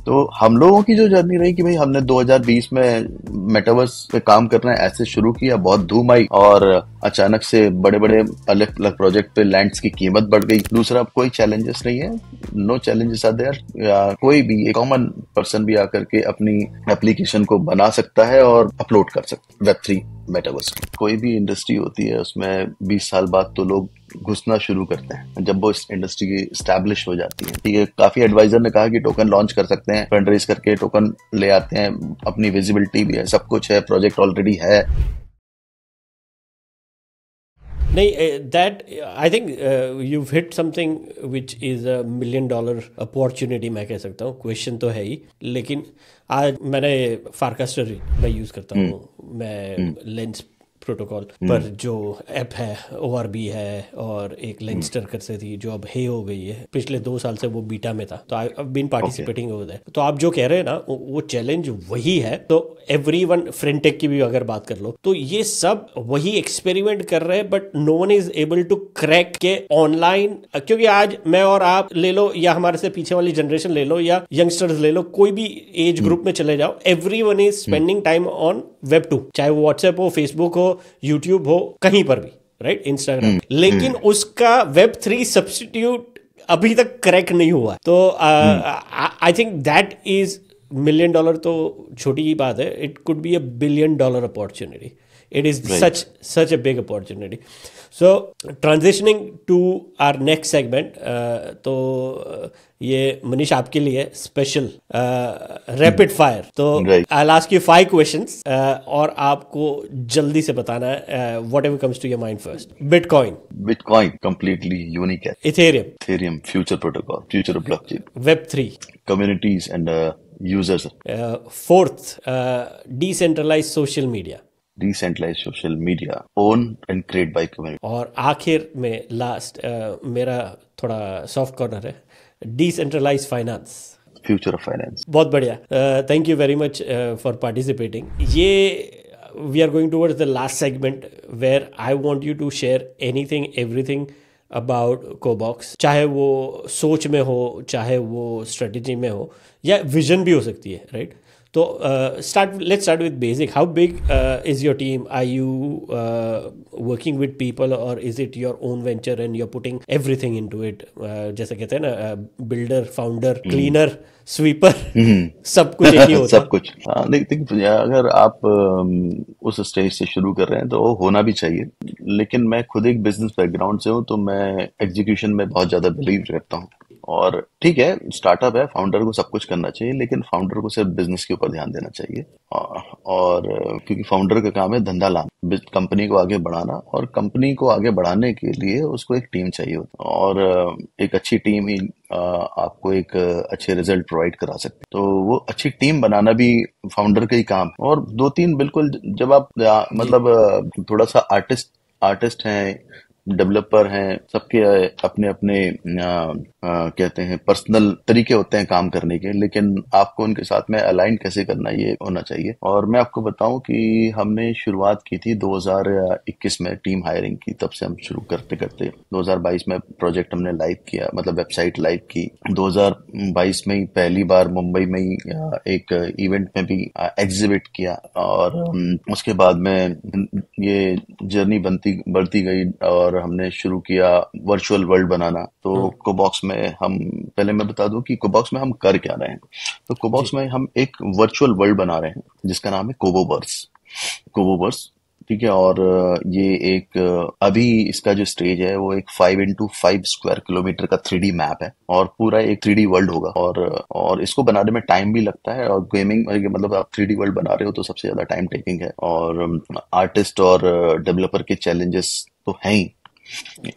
तो हम लोगों की जो जर्नी रही कि भाई हमने 2020 में मेटावर्स पे काम करना ऐसे शुरू किया, बहुत धूम आई और अचानक से बड़े बड़े अलग अलग प्रोजेक्ट पे लैंड्स की कीमत बढ़ गई। दूसरा, कोई चैलेंजेस नहीं है, नो चैलेंजेस आर देयर। कोई भी कॉमन पर्सन भी आकर के अपनी एप्लीकेशन को बना सकता है और अपलोड कर सकता है वेब3 मेटावर्स। कोई भी इंडस्ट्री होती है उसमें 20 साल बाद तो लोग घुसना शुरू करते हैं जब वो इस इंडस्ट्री की स्टैब्लिश हो जाती है। ठीक है, काफी एडवाइजर ने कहा कि टोकन लॉन्च कर सकते हैं, फंड रेज करके टोकन ले आते हैं, अपनी विजिबिलिटी भी है, सब कुछ है, प्रोजेक्ट ऑलरेडी है। नहीं, that I think you hit something which is $1 million opportunity, मैं कह सकता हूँ। क्वेश्चन तो है ही, लेकिन आज मैंने फारकास्टर मैं यूज़ करता हूँ, मैं लेंस प्रोटोकॉल पर जो ऐप है ORB है, और एक लेंस्टर कर से थी जो अब हे हो गई है, पिछले 2 साल से वो बीटा में था, तो I have been participating over there. तो आप जो कह रहे हैं ना, वो चैलेंज वही है। तो एवरीवन, फ्रेंटेक की भी अगर बात कर लो, तो ये सब वही एक्सपेरिमेंट कर रहे हैं, but no one is able to crack के ऑनलाइन। क्योंकि आज मैं और आप ले लो, या हमारे से पीछे वाली जनरेशन ले लो, या यंगस्टर्स ले लो, कोई भी एज ग्रुप में चले जाओ, everyone is spending time on Web2, चाहे वो व्हाट्सएप हो, फेसबुक हो, यूट्यूब हो, कहीं पर भी, राइट, इंस्टाग्राम। लेकिन उसका Web3 सब्स्टिट्यूट अभी तक क्रैक नहीं हुआ। तो I think that is $1 million तो छोटी ही बात है, it could be $1 billion opportunity. It is such a big opportunity. So transitioning to our next segment, तो ये मनीष आपके लिए स्पेशल रैपिड फायर। तो I'll ask you 5 questions, और आपको जल्दी से बताना है whatever comes to your mind first. Bitcoin completely unique है। Ethereum future protocol, future of blockchain। Web3 communities and users। Fourth, decentralized social media। Decentralized social media, own and create by community। और आखिर में last, मेरा थोड़ा soft corner है, decentralise finance, future of finance. बहुत बढ़िया, thank you very much for participating. ये we are going towards the last segment where I want you to share anything everything about Cobox, चाहे वो सोच में हो, चाहे वो स्ट्रेटेजी में हो, या विजन भी हो सकती है, राइट? तो let's start with basic. How big is your team? Are you working with people, or is it your own venture and you're putting everything into it? जैसे कहते हैं ना, बिल्डर, फाउंडर, क्लीनर, स्वीपर, सब कुछ एक ही होता है। सब कुछ। देखिए, अगर आप उस स्टेज से शुरू कर रहे हैं तो वो होना भी चाहिए, लेकिन मैं खुद एक बिजनेस बैकग्राउंड से हूँ, तो मैं एग्जीक्यूशन में बहुत ज्यादा बिलीव करता हूँ। और ठीक है, स्टार्टअप है, फाउंडर को सब कुछ करना चाहिए, लेकिन फाउंडर को सिर्फ बिजनेस के ऊपर ध्यान देना चाहिए। और क्योंकि फाउंडर का काम है धंधा लाना, कंपनी को आगे बढ़ाना, और कंपनी को आगे बढ़ाने के लिए उसको एक टीम चाहिए होता है, और एक अच्छी टीम ही आपको एक अच्छे रिजल्ट प्रोवाइड करा सकती है। तो वो अच्छी टीम बनाना भी फाउंडर का ही काम। और 2-3 बिल्कुल, जब आप मतलब थोड़ा सा आर्टिस्ट हैं, डेवलपर हैं, सबके अपने अपने कहते हैं पर्सनल तरीके होते हैं काम करने के, लेकिन आपको उनके साथ में अलाइन कैसे करना ये होना चाहिए। और मैं आपको बताऊं कि हमने शुरुआत की थी 2021 में टीम हायरिंग की, तब से हम शुरू करते करते 2022 में प्रोजेक्ट हमने लाइव किया, मतलब वेबसाइट लाइव की। 2022 में ही पहली बार मुंबई में ही एक इवेंट में भी एग्जिबिट किया, और उसके बाद में ये जर्नी बढ़ती गई, और हमने शुरू किया वर्चुअल वर्ल्ड बनाना। तो कोबॉक्स में हम, पहले मैं बता दूं कि कोबॉक्स में हम कर क्या रहे हैं। तो कोबॉक्स में हम एक वर्चुअल वर्ल्ड बना रहे हैं जिसका नाम है कोबोवर्स। ठीक है, और ये एक अभी इसका जो स्टेज है वो एक 5x5 स्क्वायर किलोमीटर का 3D मैप है, और पूरा एक 3D वर्ल्ड होगा। और इसको बनाने में टाइम भी लगता है, और गेमिंग मतलब आप 3D वर्ल्ड बना रहे हो तो सबसे ज्यादा टाइम टेकिंग है, और आर्टिस्ट और डेवलपर के चैलेंजेस तो हैं ही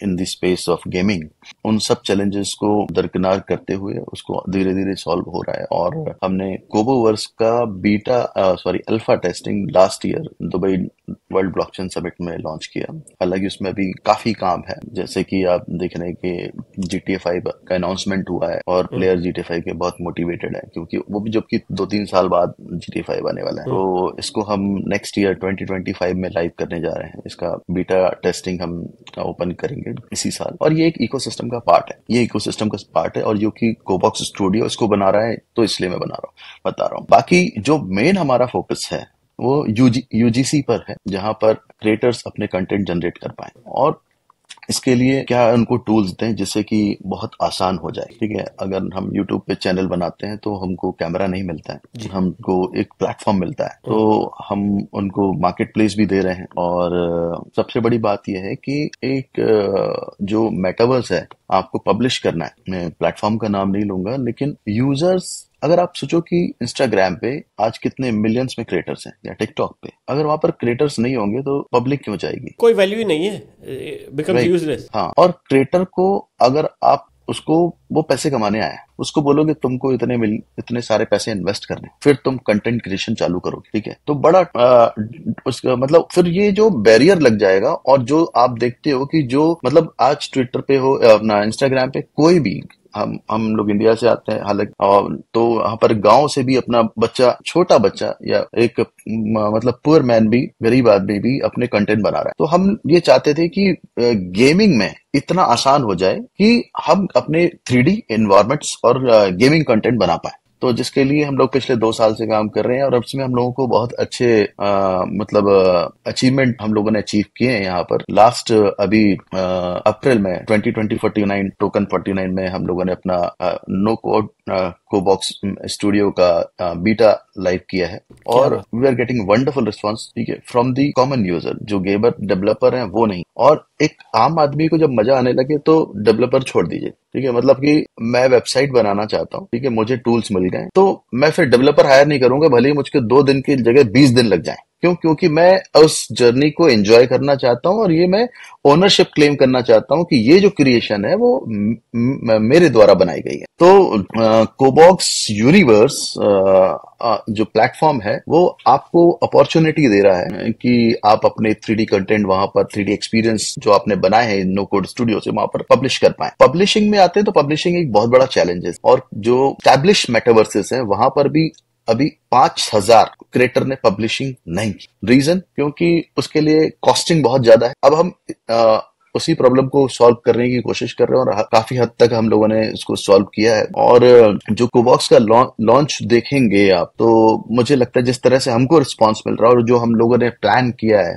in the space of gaming. उन सब चैलेंजेस को दरकिनार करते हुए उसको धीरे धीरे सॉल्व हो रहा है। और हमने कोबोवर्स का alpha testing last year Dubai world blockchain summit में लॉन्च किया। हालांकि उसमें अभी काफी काम है, जैसे कि आप देख रहे हैं कि GTA 5 का अनाउंसमेंट हुआ है और प्लेयर GTA 5 के बहुत मोटिवेटेड है, क्योंकि वो भी जबकि 2-3 साल बाद GTA 5 आने वाला है। तो इसको हम नेक्स्ट ईयर 2025 में लाइव करने जा रहे हैं। इसका बीटा टेस्टिंग हम ओपन करेंगे इसी साल, और ये एक इकोसिस्टम का पार्ट है, ये इकोसिस्टम का पार्ट है, और जो कि कोबॉक्स स्टूडियो इसको बना रहा है, तो इसलिए मैं बता रहा हूँ। बाकी जो मेन हमारा फोकस है वो यूजीसी पर है, जहां पर क्रिएटर्स अपने कंटेंट जनरेट कर पाए, और इसके लिए क्या उनको टूल्स दें जिससे कि बहुत आसान हो जाए। ठीक है, अगर हम YouTube पे चैनल बनाते हैं तो हमको कैमरा नहीं मिलता है, हमको एक प्लेटफॉर्म मिलता है, तो हम उनको मार्केट प्लेस भी दे रहे हैं। और सबसे बड़ी बात यह है कि एक जो मेटावर्स है आपको पब्लिश करना है। मैं प्लेटफॉर्म का नाम नहीं लूंगा, लेकिन यूजर्स, अगर आप सोचो कि इंस्टाग्राम पे आज कितने मिलियंस में क्रिएटर्स हैं, या टिकटॉक पे, अगर वहां पर क्रिएटर्स नहीं होंगे तो पब्लिक क्यों जाएगी? कोई वैल्यू ही नहीं है, बिकम्स यूजलेस। हाँ, और क्रिएटर को अगर आप उसको, वो पैसे कमाने आया है, उसको बोलोगे तुमको इतने सारे पैसे इन्वेस्ट करने, फिर तुम कंटेंट क्रिएशन चालू करोगे, ठीक है, तो बड़ा उसका मतलब फिर ये जो बैरियर लग जाएगा। और जो आप देखते हो कि जो मतलब आज ट्विटर पे हो, अपना इंस्टाग्राम पे, कोई भी, हम लोग इंडिया से आते हैं हालांकि, तो वहां पर गांव से भी अपना बच्चा, छोटा बच्चा या एक मतलब पुअर मैन भी, गरीब आदमी भी अपने कंटेंट बना रहा है। तो हम ये चाहते थे कि गेमिंग में इतना आसान हो जाए कि हम अपने 3D एनवायरमेंट्स और गेमिंग कंटेंट बना पाए। तो जिसके लिए हम लोग पिछले 2 साल से काम कर रहे हैं, और उसमें हम लोगों को बहुत अच्छे मतलब अचीवमेंट हम लोगों ने अचीव किए हैं। यहाँ पर लास्ट अभी अप्रैल में 2020 टोकन 49 में हम लोगों ने अपना नो कोड कोबॉक्स स्टूडियो का बीटा लाइव किया है, और we are getting wonderful response, ठीक है, फ्रॉम दी कॉमन यूजर। जो गेमर डेवलपर हैं वो नहीं, और एक आम आदमी को जब मजा आने लगे तो डेवलपर छोड़ दीजिए, ठीक है, मतलब कि मैं वेबसाइट बनाना चाहता हूँ, ठीक है, मुझे टूल्स मिल गए, तो मैं फिर डेवलपर हायर नहीं करूंगा, भले ही मुझको 2 दिन की जगह 20 दिन लग जाए। क्यों? क्योंकि मैं उस जर्नी को एंजॉय करना चाहता हूँ, और ये मैं ओनरशिप क्लेम करना चाहता हूँ कि ये जो क्रिएशन है वो मेरे द्वारा बनाई गई है। तो कोबॉक्स यूनिवर्स जो प्लेटफॉर्म है वो आपको अपॉर्चुनिटी दे रहा है कि आप अपने 3D कंटेंट वहां पर, 3D एक्सपीरियंस जो आपने बनाए हैं नो कोड स्टूडियो से, वहां पर पब्लिश कर पाए। पब्लिशिंग में आते हैं तो पब्लिशिंग एक बहुत बड़ा चैलेंज है, और जो एस्टैब्लिश मेटावर्सेस है वहां पर भी अभी 5000 क्रिएटर ने पब्लिशिंग नहीं की। रीजन, क्योंकि उसके लिए कॉस्टिंग बहुत ज्यादा है। अब हम उसी प्रॉब्लम को सॉल्व करने की कोशिश कर रहे हैं, और काफी हद तक हम लोगों ने इसको सॉल्व किया है। और जो कोबॉक्स का लॉन्च देखेंगे आप, तो मुझे लगता है जिस तरह से हमको रिस्पांस मिल रहा है, और जो हम लोगों ने प्लान किया है,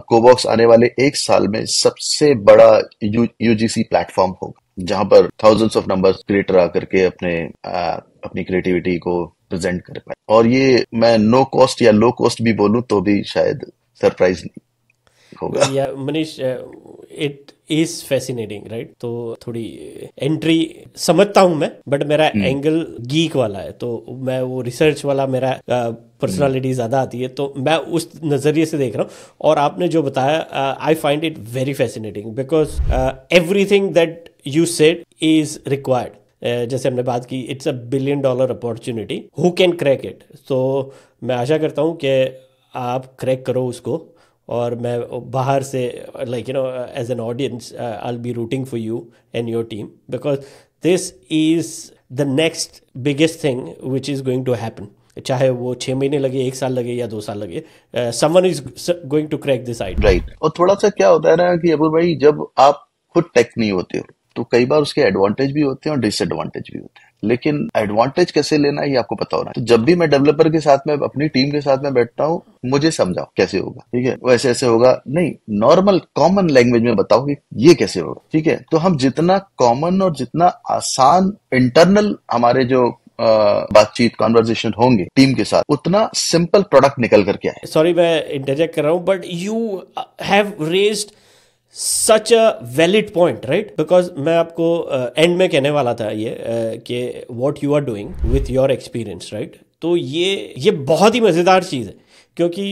कोबॉक्स आने वाले 1 साल में सबसे बड़ा यूजीसी प्लेटफॉर्म होगा, जहां पर थाउजेंड्स ऑफ नंबर्स क्रिएटर आकर के अपनी क्रिएटिविटी को प्रेजेंट कर पाए। और ये मैं नो कॉस्ट या लो कॉस्ट भी बोलूं तो भी शायद सरप्राइज नहीं होगा। या Manish, it is fascinating, right? तो थोड़ी एंट्री समझता हूं मैं, बट मेरा एंगल गीक वाला है, तो मैं वो रिसर्च वाला, मेरा पर्सनालिटी ज्यादा आती है, तो मैं उस नजरिए से देख रहा हूँ। और आपने जो बताया, I find it very fascinating, because everything that you said is required. जैसे हमने बात की, it's $1 billion opportunity, who can crack it? तो मैं आशा करता हूँ कि आप क्रैक करो उसको, और मैं बाहर से, like you know, as an audience, I will be rooting for you and your team, because this is the next biggest thing which is going to happen. चाहे वो 6 महीने लगे, 1 साल लगे, या 2 साल लगे, someone is going to crack this idea. Right. और थोड़ा सा क्या होता है ना कि अबू भाई, जब आप खुद टेक नहीं होते हो तो कई बार उसके एडवांटेज भी होते हैं और डिसएडवांटेज भी होते हैं, लेकिन एडवांटेज कैसे लेना है ये आपको पता होना है। तो जब भी मैं डेवलपर के साथ में, अपनी टीम के साथ में बैठता हूँ, मुझे समझाओ कैसे होगा, ठीक है, वैसे ऐसे होगा नहीं, नॉर्मल कॉमन लैंग्वेज में बताओ कि ये कैसे होगा, ठीक है। तो हम जितना कॉमन और जितना आसान इंटरनल हमारे जो बातचीत, कॉन्वर्जेशन होंगे टीम के साथ, उतना सिंपल प्रोडक्ट निकल करके आए। सॉरी मैं इंटरजेक्ट कर रहा हूँ, but you have raised such a valid point, right? Because मैं आपको एंड में कहने वाला था ये, कि what you are doing with your experience, right? तो ये बहुत ही मज़ेदार चीज़ है, क्योंकि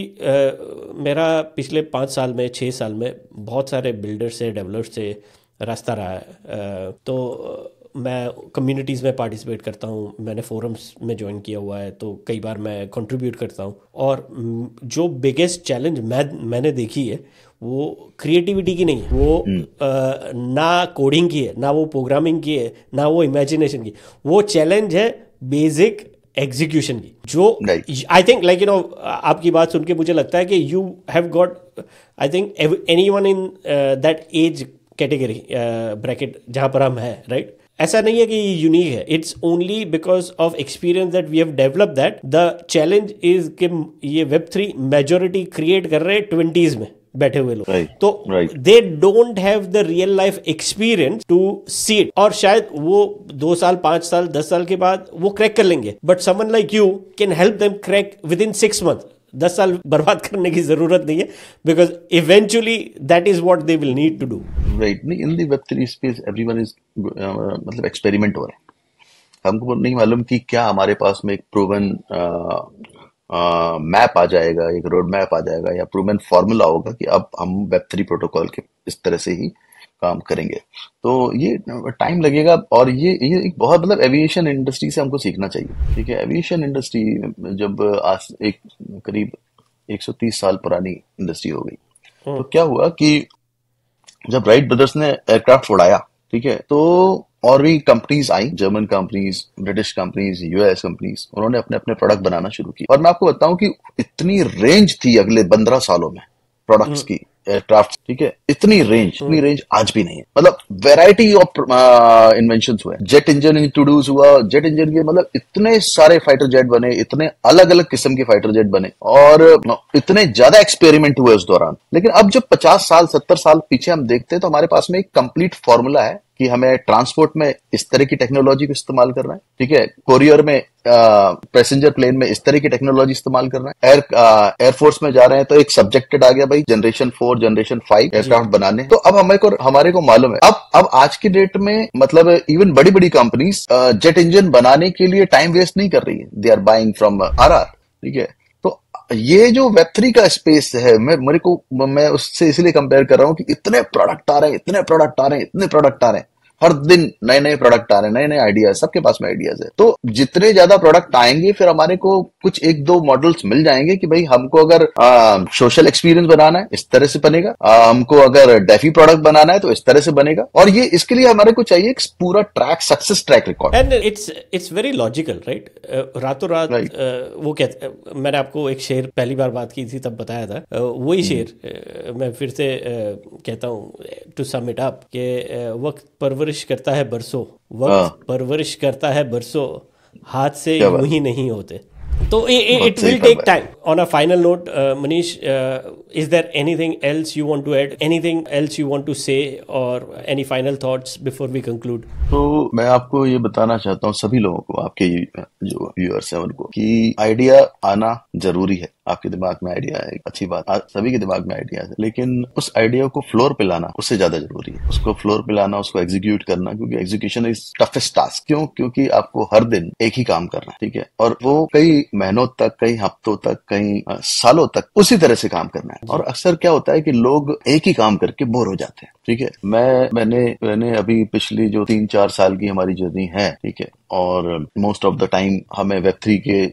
मेरा पिछले 5 साल में, 6 साल में बहुत सारे बिल्डर से, डेवलपर से रास्ता रहा है। तो मैं कम्युनिटीज़ में पार्टिसिपेट करता हूँ, मैंने फोरम्स में ज्वाइन किया हुआ है, तो कई बार मैं कंट्रीब्यूट करता हूँ। और जो बिगेस्ट चैलेंज मैंने देखी है वो क्रिएटिविटी की नहीं है, वो ना कोडिंग की है, ना वो प्रोग्रामिंग की है, ना वो इमेजिनेशन की। वो चैलेंज है बेसिक एग्जीक्यूशन की, जो आई थिंक लाइक आपकी बात सुन के मुझे लगता है कि you have got, I think anyone in that age category bracket जहाँ पर हम हैं, राइट? ऐसा नहीं है कि ये यूनिक है, it's only because of experience that we have develop that. The challenge is कि ये Web3 मेजोरिटी क्रिएट कर रहे हैं 20s में बैठे हुए लोग, तो they don't have the real life experience to see it, और शायद वो 2 साल 5 साल 10 साल के बाद वो क्रैक कर लेंगे, but someone like you can help them crack within 6 month. 10 साल बर्बाद करने की जरूरत नहीं है, because eventually that is what they will need to do. Right. नहीं, in the Web3 space everyone is मतलब एक्सपेरिमेंट हो रहा है। हमको नहीं मालूम कि क्या हमारे पास में एक प्रूवन मैप आ जाएगा, एक रोड मैप आ जाएगा, या प्रूवन फॉर्मूला होगा कि अब हम Web3 प्रोटोकॉल के इस तरह से ही काम करेंगे। तो ये टाइम लगेगा, और ये एक बहुत मतलब एविएशन इंडस्ट्री से हमको सीखना चाहिए। ठीक है, एविएशन इंडस्ट्री जब आज एक करीब 130 साल पुरानी इंडस्ट्री हो गई, तो क्या हुआ कि जब राइट ब्रदर्स ने एयरक्राफ्ट उड़ाया, ठीक है, तो और भी कंपनीज आई, German companies, British companies, US companies, उन्होंने अपने अपने प्रोडक्ट बनाना शुरू किया। और मैं आपको बताऊं कि इतनी रेंज थी अगले 15 सालों में प्रोडक्ट्स की, एयरक्राफ्ट, ठीक है, इतनी रेंज आज भी नहीं है। मतलब वेराइटी ऑफ इन्वेंशंस हुए, जेट इंजन इंट्रोड्यूस हुआ, जेट इंजन के मतलब इतने सारे फाइटर जेट बने, इतने अलग अलग किस्म के फाइटर जेट बने, और इतने ज्यादा एक्सपेरिमेंट हुए उस दौरान। लेकिन अब जब 50 साल 70 साल पीछे हम देखते हैं, तो हमारे पास में एक कंप्लीट फॉर्मूला है कि हमें ट्रांसपोर्ट में इस तरह की टेक्नोलॉजी को इस्तेमाल करना है, ठीक है, कोरियर में पैसेंजर प्लेन में इस तरह की टेक्नोलॉजी इस्तेमाल करना है, एयरफोर्स में जा रहे हैं तो एक सब्जेक्टेड आ गया भाई जनरेशन 4 जनरेशन 5 एयरक्राफ्ट बनाने। तो अब हमारे को मालूम है, अब आज की डेट में मतलब इवन बड़ी बड़ी कंपनीज जेट इंजन बनाने के लिए टाइम वेस्ट नहीं कर रही है, they are buying from RR, ठीक है। तो ये जो Web3 का स्पेस है, मैं उससे इसलिए कंपेयर कर रहा हूं कि इतने प्रोडक्ट आ रहे हैं, इतने प्रोडक्ट आ रहे हैं, इतने प्रोडक्ट आ रहे हैं, हर दिन नए नए प्रोडक्ट आ रहे हैं, नए नए आइडियाज, सबके पास में आइडियाज है। तो जितने ज्यादा प्रोडक्ट आएंगे, फिर हमारे को कुछ 1-2 मॉडल्स मिल जाएंगे कि भाई हमको अगर सोशल एक्सपीरियंस बनाना है इस तरह से बनेगा, हमको अगर डेफी प्रोडक्ट बनाना है तो इस तरह से बनेगा, और ये इसके लिए हमारे को चाहिए एक पूरा track, success track record. And it's very logical, right? रातों रात वो कहते, मैंने आपको एक शेर पहली बार बात की थी तब बताया था, वही शेर मैं फिर से कहता हूँ टू सम इट अप, कि वक्त परवरिश करता है बरसों, वक्त परवरिश करता है बरसों, हाथ से यूं ही नहीं होते। तो it will take time. On a final note, Manish, is there anything else you want to add? Anything else you want to say, or any final thoughts before we conclude? तो मैं आपको ये बताना चाहता हूँ सभी लोगों को, आपके जो व्यूअर्स हैं उनको, कि आइडिया आना जरूरी है। आपके दिमाग में आइडिया है, अच्छी बात, सभी के दिमाग में आइडिया है, लेकिन उस आइडिया को फ्लोर पे लाना उससे ज्यादा जरूरी है। उसको फ्लोर पे लाना, उसको एग्जीक्यूट करना, क्योंकि एग्जीक्यूशन इज टफेस्ट टास्क। क्यों? क्योंकि आपको हर दिन एक ही काम करना है, ठीक है, और वो कई महीनों तक, कई हफ्तों तक, कई सालों तक उसी तरह से काम करना है। और अक्सर क्या होता है कि लोग एक ही काम करके बोर हो जाते हैं, ठीक है। मैंने अभी पिछली जो 3-4 साल की हमारी जर्नी है, ठीक है, और मोस्ट ऑफ द टाइम हमें Web3 के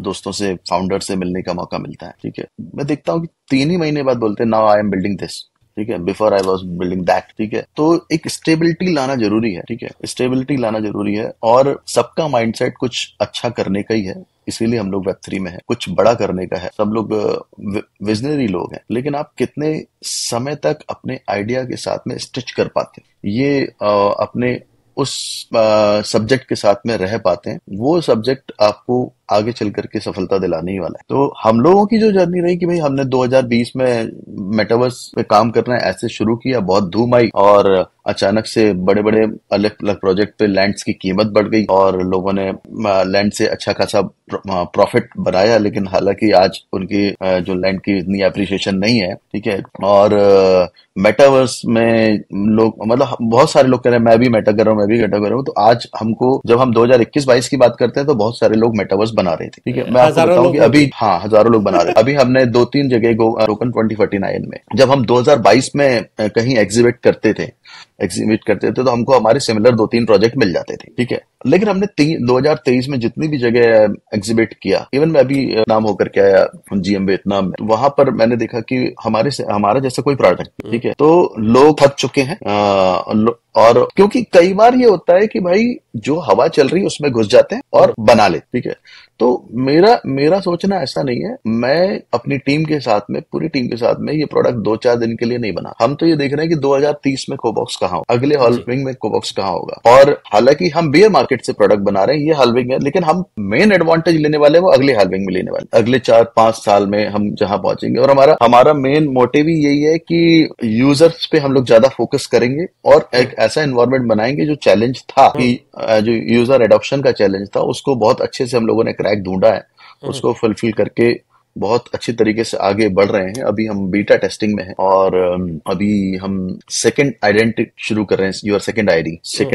दोस्तों से, फाउंडर से मिलने का मौका मिलता है, ठीक है। मैं देखता हूँ कि 3 ही महीने बाद बोलते हैं, now I am building this, ठीक है, before I was building that, ठीक है। तो एक स्टेबिलिटी लाना जरूरी है, ठीक है, स्टेबिलिटी लाना जरूरी है, और सबका माइंडसेट कुछ अच्छा करने का ही है, इसीलिए हम लोग Web3 में है, कुछ बड़ा करने का है। सब लोग विजनरी लोग हैं, लेकिन आप कितने समय तक अपने आइडिया के साथ में स्टिच कर पाते हैं, ये अपने उस सब्जेक्ट के साथ में रह पाते हैं, वो सब्जेक्ट आपको आगे चल करके सफलता दिलाने ही वाला है। तो हम लोगों की जो जर्नी रही कि भाई हमने 2020 में मेटावर्स पे काम करना है ऐसे शुरू किया, बहुत धूम आई, और अचानक से बड़े बड़े अलग अलग प्रोजेक्ट पे लैंड्स की कीमत बढ़ गई, और लोगों ने लैंड से अच्छा खासा प्रॉफिट बनाया, लेकिन हालांकि आज उनकी जो लैंड की इतनी एप्रिसिएशन नहीं है, ठीक है। और मेटावर्स में लोग, मतलब बहुत सारे लोग कह रहे हैं मैं भी मेटा कर रहा हूँ, मैं भी मेटा कर रहा हूँ। तो आज हमको, जब हम 2021-22 की बात करते हैं, तो बहुत सारे लोग मेटावर्स बना रहे थे, ठीक है। मैं आपको बताऊं कि अभी हजारों लोग बना रहे हैं। अभी हमने 2-3 जगह टोकन 2049 में, जब हम 2022 में कहीं एग्जिबिट करते थे, एग्जीक्यूट करते थे तो हमको हमारे सिमिलर 2-3 प्रोजेक्ट मिल जाते थे, ठीक है। लेकिन हमने 2023 में जितनी भी जगह एग्जिबिट किया, इवन मैं अभी नाम होकर के आया GM वियतनाम में, वहां पर मैंने देखा कि हमारा जैसा कोई प्रोडक्ट, ठीक है, तो लोग थक चुके हैं। और क्योंकि कई बार ये होता है कि भाई जो हवा चल रही है उसमें घुस जाते हैं और बना ले, ठीक है। तो मेरा सोचना ऐसा नहीं है। मैं अपनी टीम के साथ में, पूरी टीम के साथ में, ये प्रोडक्ट 2-4 दिन के लिए नहीं बना। हम तो ये देख रहे हैं कि 2030 में कोबॉक्स कहाँ हो, अगले हॉलविंग में कोबॉक्स कहाँ होगा। और हालांकि हम बियर मार्केट से प्रोडक्ट बना रहे हैं, ये हॉलविंग है, लेकिन हम मेन एडवांटेज लेने वाले वो अगले हॉलविंग में लेने वाले, अगले 4-5 साल में हम जहां पहुंचेंगे। और हमारा मेन मोटिव ही यही है कि यूजर्स पे हम लोग ज्यादा फोकस करेंगे और एक ऐसा एनवायरमेंट बनाएंगे जो चैलेंज था कि जो यूजर एडॉप्शन का चैलेंज था, उसको बहुत अच्छे से हम लोगों ने क्रैक ढूंढा है, उसको फुलफिल करके बहुत अच्छी तरीके से आगे बढ़ रहे हैं। अभी हम बीटा टेस्टिंग में हैं और अभी हम सेकंड आइडेंटिटी शुरू कर रहे हैं, यूर सेकंड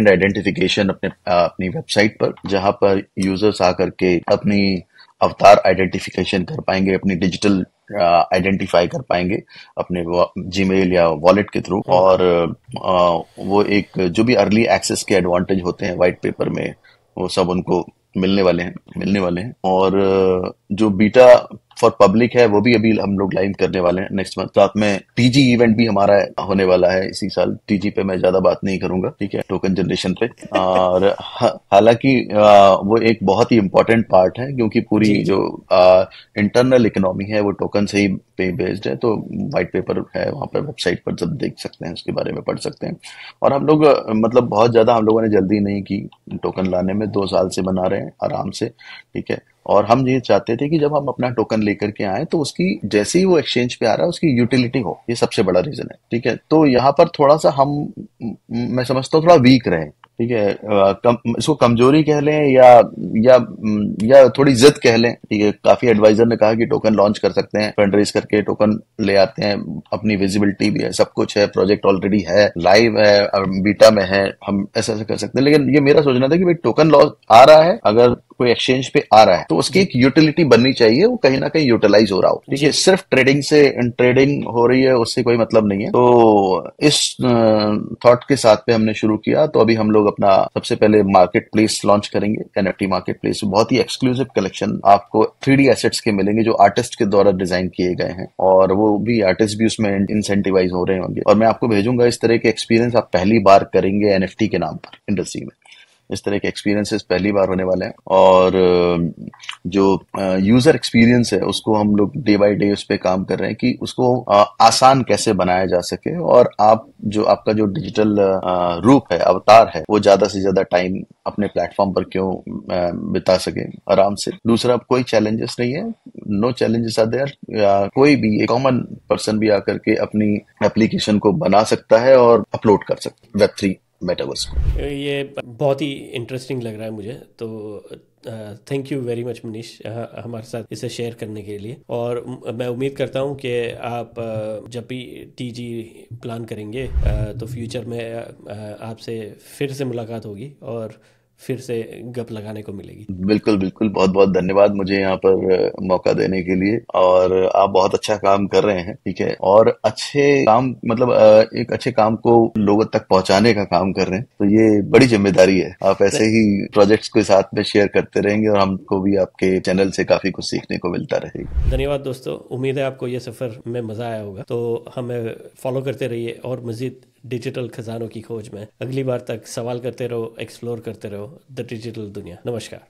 आइडेंटिफिकेशन अपनी वेबसाइट पर, जहां पर यूजर्स आकर के अपनी अवतार आइडेंटिफिकेशन कर पाएंगे, अपनी डिजिटल आइडेंटिफाई कर पाएंगे अपने जीमेल या वॉलेट के थ्रू। और वो एक जो भी अर्ली एक्सेस के एडवांटेज होते हैं व्हाइट पेपर में, वो सब उनको मिलने वाले हैं। और जो बीटा फॉर पब्लिक है वो भी अभी हम लोग लाइव करने वाले हैं नेक्स्ट मंथ। साथ में टीजी इवेंट भी हमारा होने वाला है इसी साल। टीजी पे मैं ज्यादा बात नहीं करूंगा, ठीक है, टोकन जनरेशन पे। और हालांकि वो एक बहुत ही इंपॉर्टेंट पार्ट है, क्योंकि पूरी जो इंटरनल इकोनॉमी है वो टोकन से ही पे बेस्ड है। तो व्हाइट पेपर है वहां पर, वेबसाइट पर जब देख सकते हैं, उसके बारे में पढ़ सकते हैं। और हम लोग मतलब बहुत ज्यादा हम लोगों ने जल्दी नहीं की टोकन लाने में, 2 साल से बना रहे हैं आराम से, ठीक है। और हम ये चाहते थे कि जब हम अपना टोकन लेकर के आए तो उसकी जैसे ही वो एक्सचेंज पे आ रहा है उसकी यूटिलिटी हो, ये सबसे बड़ा रीजन है, ठीक है। तो यहाँ पर थोड़ा सा मैं समझता हूँ थोड़ा वीक रहे, ठीक है। इसको कमजोरी कह लें या थोड़ी जिद कह लें, ठीक है। काफी एडवाइजर ने कहा कि टोकन लॉन्च कर सकते हैं, फंड रेज करके टोकन ले आते हैं, अपनी विजिबिलिटी भी है, सब कुछ है, प्रोजेक्ट ऑलरेडी है, लाइव है, बीटा में है, हम ऐसा कर सकते हैं। लेकिन ये मेरा सोचना था कि भाई टोकन लॉन्च आ रहा है, अगर कोई एक्सचेंज पे आ रहा है तो उसकी एक यूटिलिटी बननी चाहिए, वो कहीं ना कहीं यूटिलाइज हो रहा हो, ठीक है। सिर्फ ट्रेडिंग हो रही है उससे कोई मतलब नहीं है। तो इस थॉट के साथ पे हमने शुरू किया। तो अभी हम लोग अपना सबसे पहले मार्केट प्लेस लॉन्च करेंगे, NFT मार्केट प्लेस। बहुत ही एक्सक्लूसिव कलेक्शन आपको 3D एसेट्स के मिलेंगे जो आर्टिस्ट के द्वारा डिजाइन किए गए हैं, और वो भी आर्टिस्ट भी उसमें इंसेंटिवाइज हो रहे होंगे। और मैं आपको भेजूंगा इस तरह के एक्सपीरियंस आप पहली बार करेंगे NFT के नाम पर इंडस्ट्री में। इस तरह के एक्सपीरियंसेस पहली बार होने वाले हैं। और जो यूजर एक्सपीरियंस है उसको हम लोग डे बाय डे उस पर काम कर रहे हैं कि उसको आसान कैसे बनाया जा सके, और आपका जो डिजिटल रूप है, अवतार है, वो ज्यादा से ज्यादा टाइम अपने प्लेटफॉर्म पर क्यों बिता सके आराम से। दूसरा, कोई चैलेंजेस नहीं है, नो चैलेंजेस आर देयर। कोई भी एक कॉमन पर्सन भी आकर के अपनी एप्लीकेशन को बना सकता है और अपलोड कर सकता है Web3 मेटावर्स को। ये बहुत ही इंटरेस्टिंग लग रहा है मुझे। तो thank you very much Manish हमारे साथ इसे शेयर करने के लिए। और मैं उम्मीद करता हूँ कि आप जब भी टीजी प्लान करेंगे तो फ्यूचर में आपसे फिर से मुलाकात होगी और फिर से गप लगाने को मिलेगी। बिल्कुल बिल्कुल, बहुत बहुत धन्यवाद मुझे यहाँ पर मौका देने के लिए। और आप बहुत अच्छा काम कर रहे हैं, ठीक है। और अच्छे काम मतलब एक अच्छे काम को लोगों तक पहुंचाने का काम कर रहे हैं, तो ये बड़ी जिम्मेदारी है। आप ऐसे ही प्रोजेक्ट्स के साथ में शेयर करते रहेंगे और हमको भी आपके चैनल से काफी कुछ सीखने को मिलता रहेगा। धन्यवाद दोस्तों, उम्मीद है आपको ये सफर में मजा आया होगा। तो हमें फॉलो करते रहिए और मजीद डिजिटल खजानों की खोज में। अगली बार तक सवाल करते रहो, एक्सप्लोर करते रहो द डिजिटल दुनिया। नमस्कार।